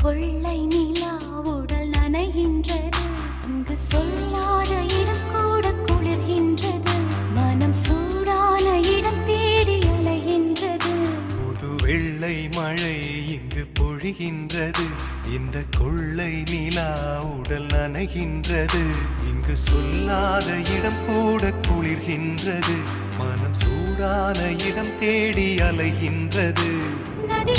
கொள்ளை நிலா உடல் நனைகின்றது. இங்கு சொல்லாத இடம் கூட குளிர்கின்றது. மனம் சூடான இடம் தேடி அலைகின்றது. புது வெள்ளை மழை இங்கு பொழிகின்றது. இந்த கொள்ளை நிலா உடல் நனைகின்றது. இங்கு சொல்லாத இடம் கூட குளிர்கின்றது. மனம் சூடான இடம் தேடி அலைகின்றது. நதி